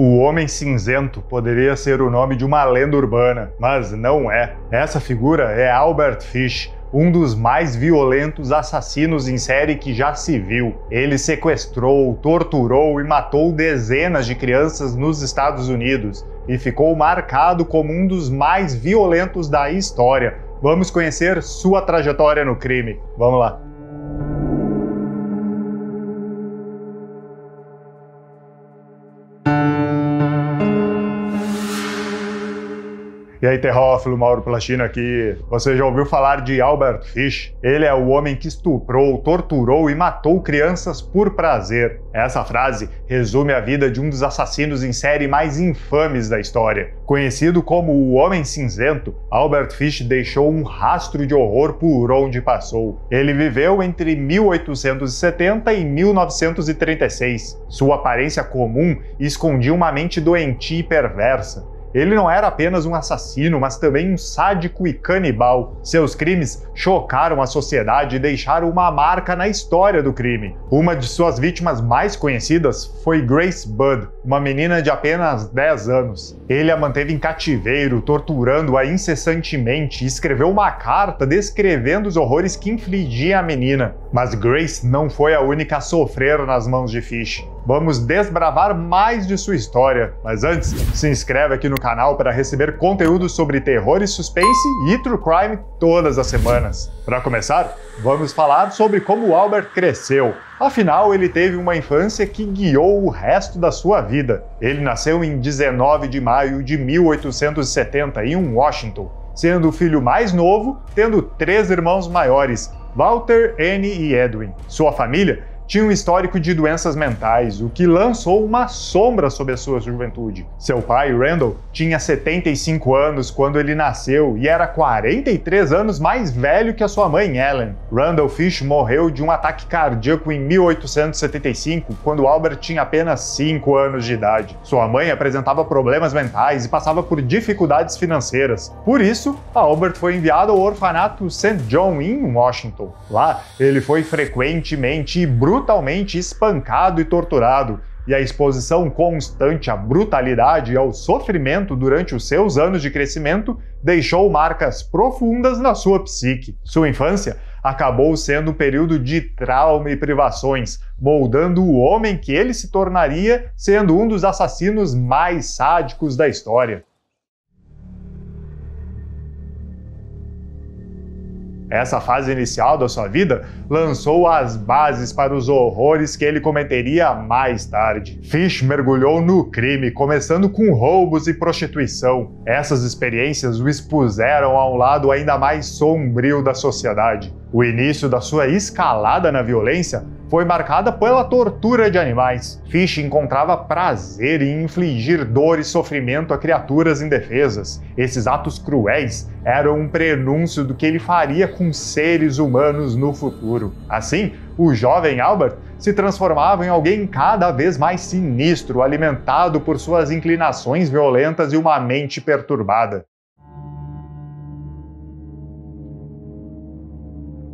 O Homem Cinzento poderia ser o nome de uma lenda urbana, mas não é. Essa figura é Albert Fish, um dos mais violentos assassinos em série que já se viu. Ele sequestrou, torturou e matou dezenas de crianças nos Estados Unidos e ficou marcado como um dos mais violentos da história. Vamos conhecer sua trajetória no crime. Vamos lá. E aí, terrófilo, Mauro Plachino aqui. Você já ouviu falar de Albert Fish? Ele é o homem que estuprou, torturou e matou crianças por prazer. Essa frase resume a vida de um dos assassinos em série mais infames da história. Conhecido como o Homem Cinzento, Albert Fish deixou um rastro de horror por onde passou. Ele viveu entre 1870 e 1936. Sua aparência comum escondia uma mente doentia e perversa. Ele não era apenas um assassino, mas também um sádico e canibal. Seus crimes chocaram a sociedade e deixaram uma marca na história do crime. Uma de suas vítimas mais conhecidas foi Grace Budd, uma menina de apenas 10 anos. Ele a manteve em cativeiro, torturando-a incessantemente e escreveu uma carta descrevendo os horrores que infligia à menina. Mas Grace não foi a única a sofrer nas mãos de Fish. Vamos desbravar mais de sua história, mas antes, se inscreve aqui no canal para receber conteúdo sobre terror e suspense e true crime todas as semanas. Para começar, vamos falar sobre como Albert cresceu. Afinal, ele teve uma infância que guiou o resto da sua vida. Ele nasceu em 19 de maio de 1870 em Washington, sendo o filho mais novo, tendo 3 irmãos maiores, Walter, Annie e Edwin. Sua família tinha um histórico de doenças mentais, o que lançou uma sombra sobre a sua juventude. Seu pai, Randall, tinha 75 anos quando ele nasceu e era 43 anos mais velho que a sua mãe, Ellen. Randall Fish morreu de um ataque cardíaco em 1875, quando Albert tinha apenas 5 anos de idade. Sua mãe apresentava problemas mentais e passava por dificuldades financeiras. Por isso, Albert foi enviado ao orfanato St. John em Washington. Lá, ele foi frequentemente e brutalmente espancado e torturado, e a exposição constante à brutalidade e ao sofrimento durante os seus anos de crescimento deixou marcas profundas na sua psique. Sua infância acabou sendo um período de trauma e privações, moldando o homem que ele se tornaria, sendo um dos assassinos mais sádicos da história. Essa fase inicial da sua vida lançou as bases para os horrores que ele cometeria mais tarde. Fish mergulhou no crime, começando com roubos e prostituição. Essas experiências o expuseram a um lado ainda mais sombrio da sociedade. O início da sua escalada na violência foi marcada pela tortura de animais. Fish encontrava prazer em infligir dor e sofrimento a criaturas indefesas. Esses atos cruéis eram um prenúncio do que ele faria com seres humanos no futuro. Assim, o jovem Albert se transformava em alguém cada vez mais sinistro, alimentado por suas inclinações violentas e uma mente perturbada.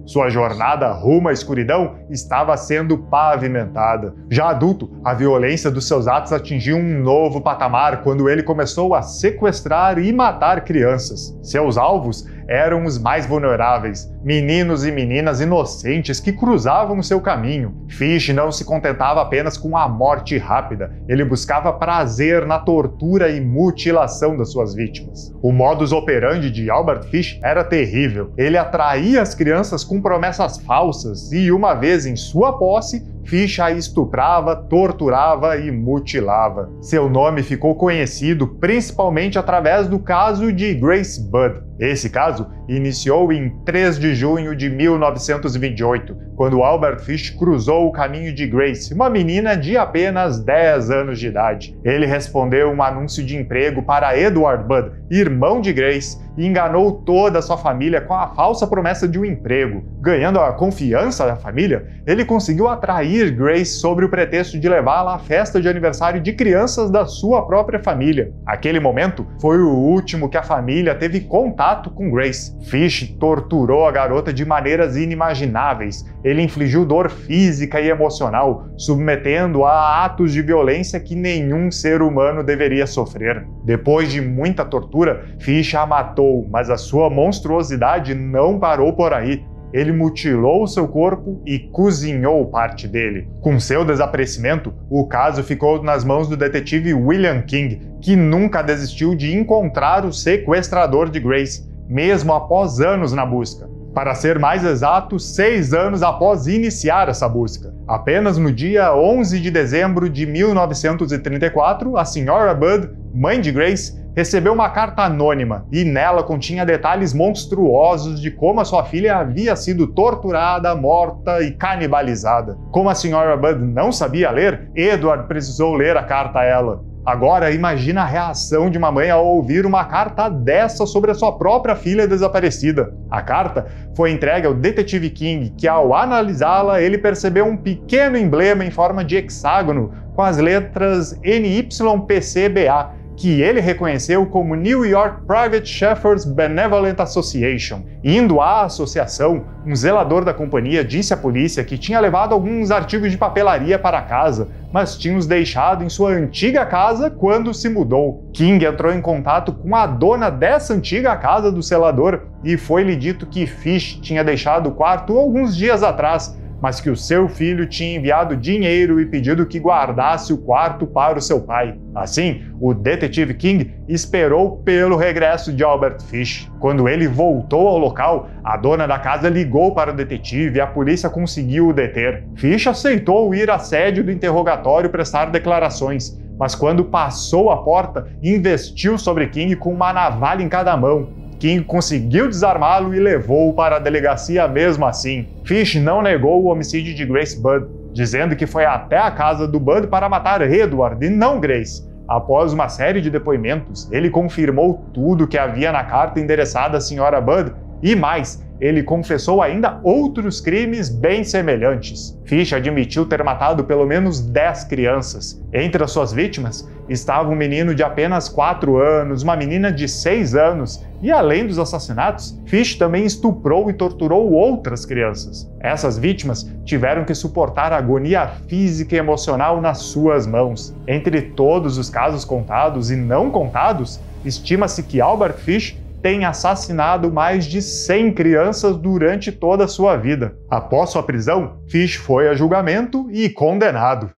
Sua jornada rumo à escuridão estava sendo pavimentada. Já adulto, a violência dos seus atos atingiu um novo patamar quando ele começou a sequestrar e matar crianças. Seus alvos eram os mais vulneráveis, meninos e meninas inocentes que cruzavam o seu caminho. Fish não se contentava apenas com a morte rápida, ele buscava prazer na tortura e mutilação das suas vítimas. O modus operandi de Albert Fish era terrível. Ele atraía as crianças com promessas falsas e, uma vez em sua posse, Fish a estuprava, torturava e mutilava. Seu nome ficou conhecido principalmente através do caso de Grace Budd. Esse caso iniciou em 3 de junho de 1928, quando Albert Fish cruzou o caminho de Grace, uma menina de apenas 10 anos de idade. Ele respondeu um anúncio de emprego para Edward Budd, irmão de Grace, e enganou toda a sua família com a falsa promessa de um emprego. Ganhando a confiança da família, ele conseguiu atrair Grace sob o pretexto de levá-la à festa de aniversário de crianças da sua própria família. Aquele momento foi o último que a família teve contato com Grace. Fish torturou a garota de maneiras inimagináveis. Ele infligiu dor física e emocional, submetendo-a a atos de violência que nenhum ser humano deveria sofrer. Depois de muita tortura, Fish a matou, mas a sua monstruosidade não parou por aí. Ele mutilou seu corpo e cozinhou parte dele. Com seu desaparecimento, o caso ficou nas mãos do detetive William King, que nunca desistiu de encontrar o sequestrador de Grace, mesmo após anos na busca. Para ser mais exato, 6 anos após iniciar essa busca. Apenas no dia 11 de dezembro de 1934, a Sra. Budd, mãe de Grace, recebeu uma carta anônima e nela continha detalhes monstruosos de como a sua filha havia sido torturada, morta e canibalizada. Como a Sra. Budd não sabia ler, Edward precisou ler a carta a ela. Agora, imagina a reação de uma mãe ao ouvir uma carta dessa sobre a sua própria filha desaparecida. A carta foi entregue ao detetive King, que ao analisá-la, ele percebeu um pequeno emblema em forma de hexágono com as letras NYPCBA, que ele reconheceu como New York Private Shepherds Benevolent Association. Indo à associação, um zelador da companhia disse à polícia que tinha levado alguns artigos de papelaria para casa, mas tinha os deixado em sua antiga casa quando se mudou. King entrou em contato com a dona dessa antiga casa do zelador e foi-lhe dito que Fish tinha deixado o quarto alguns dias atrás, mas que o seu filho tinha enviado dinheiro e pedido que guardasse o quarto para o seu pai. Assim, o detetive King esperou pelo regresso de Albert Fish. Quando ele voltou ao local, a dona da casa ligou para o detetive e a polícia conseguiu o deter. Fish aceitou ir à sede do interrogatório prestar declarações, mas quando passou a porta, investiu sobre King com uma navalha em cada mão. King conseguiu desarmá-lo e levou-o para a delegacia mesmo assim. Fish não negou o homicídio de Grace Budd, dizendo que foi até a casa do Budd para matar Edward e não Grace. Após uma série de depoimentos, ele confirmou tudo que havia na carta endereçada à Sra. Budd e mais, ele confessou ainda outros crimes bem semelhantes. Fish admitiu ter matado pelo menos 10 crianças. Entre as suas vítimas estava um menino de apenas 4 anos, uma menina de 6 anos e, além dos assassinatos, Fish também estuprou e torturou outras crianças. Essas vítimas tiveram que suportar agonia física e emocional nas suas mãos. Entre todos os casos contados e não contados, estima-se que Albert Fish tem assassinado mais de 100 crianças durante toda a sua vida. Após sua prisão, Fish foi a julgamento e condenado.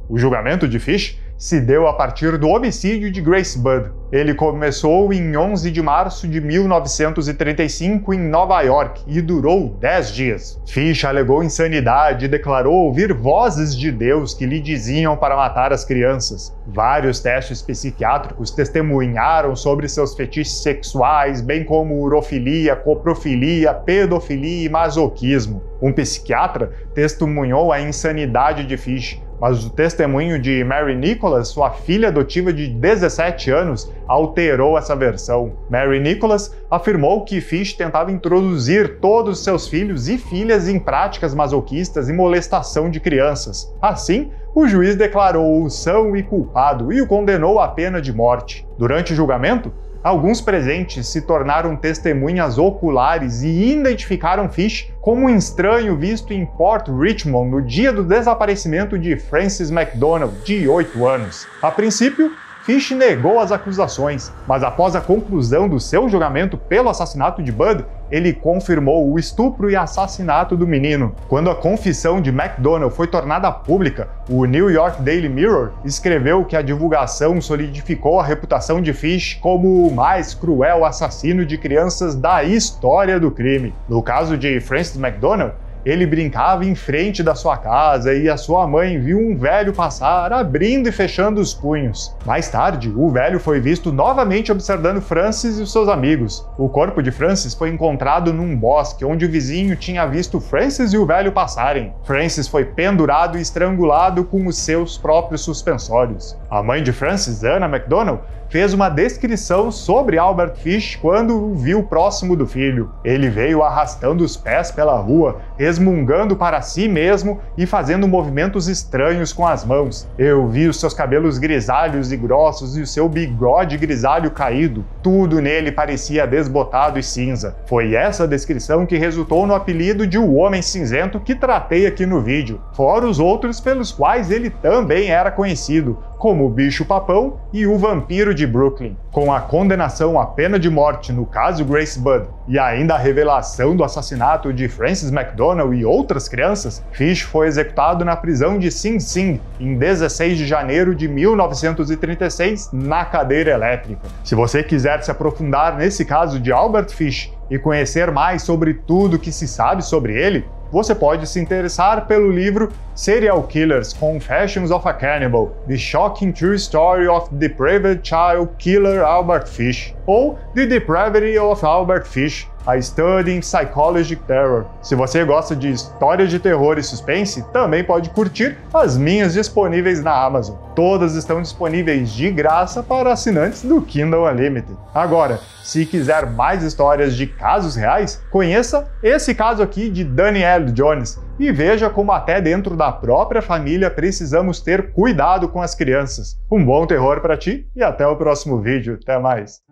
O julgamento de Fish se deu a partir do homicídio de Grace Budd. Ele começou em 11 de março de 1935 em Nova York e durou 10 dias. Fish alegou insanidade e declarou ouvir vozes de Deus que lhe diziam para matar as crianças. Vários testes psiquiátricos testemunharam sobre seus fetiches sexuais, bem como urofilia, coprofilia, pedofilia e masoquismo. Um psiquiatra testemunhou a insanidade de Fish, mas o testemunho de Mary Nicholas, sua filha adotiva de 17 anos, alterou essa versão. Mary Nicholas afirmou que Fish tentava introduzir todos seus filhos e filhas em práticas masoquistas e molestação de crianças. Assim, o juiz declarou-o são e culpado e o condenou à pena de morte. Durante o julgamento, alguns presentes se tornaram testemunhas oculares e identificaram Fish como um estranho visto em Port Richmond no dia do desaparecimento de Frances McDonald, de 8 anos. A princípio, Fish negou as acusações, mas após a conclusão do seu julgamento pelo assassinato de Budd, ele confirmou o estupro e assassinato do menino. Quando a confissão de McDonald foi tornada pública, o New York Daily Mirror escreveu que a divulgação solidificou a reputação de Fish como o mais cruel assassino de crianças da história do crime. No caso de Frances McDonald, ele brincava em frente da sua casa e a sua mãe viu um velho passar, abrindo e fechando os punhos. Mais tarde, o velho foi visto novamente observando Frances e os seus amigos. O corpo de Frances foi encontrado num bosque, onde o vizinho tinha visto Frances e o velho passarem. Frances foi pendurado e estrangulado com os seus próprios suspensórios. A mãe de Frances, Anna McDonald, fez uma descrição sobre Albert Fish quando o viu próximo do filho. Ele veio arrastando os pés pela rua, resmungando para si mesmo e fazendo movimentos estranhos com as mãos. Eu vi os seus cabelos grisalhos e grossos e o seu bigode grisalho caído. Tudo nele parecia desbotado e cinza. Foi essa descrição que resultou no apelido de O Homem Cinzento que tratei aqui no vídeo, fora os outros pelos quais ele também era conhecido, como o Bicho-Papão e o Vampiro de Brooklyn. Com a condenação à pena de morte no caso Grace Budd e ainda a revelação do assassinato de Frances McDormand e outras crianças, Fish foi executado na prisão de Sing Sing em 16 de janeiro de 1936 na cadeira elétrica. Se você quiser se aprofundar nesse caso de Albert Fish e conhecer mais sobre tudo que se sabe sobre ele, você pode se interessar pelo livro Serial Killers: Confessions of a Cannibal, The Shocking True Story of the Depraved Child Killer Albert Fish, ou The Depravity of Albert Fish, A Study in Psychological Terror. Se você gosta de histórias de terror e suspense, também pode curtir as minhas disponíveis na Amazon. Todas estão disponíveis de graça para assinantes do Kindle Unlimited. Agora, se quiser mais histórias de casos reais, conheça esse caso aqui de Danielle Jones e veja como até dentro da própria família precisamos ter cuidado com as crianças. Um bom terror para ti e até o próximo vídeo. Até mais!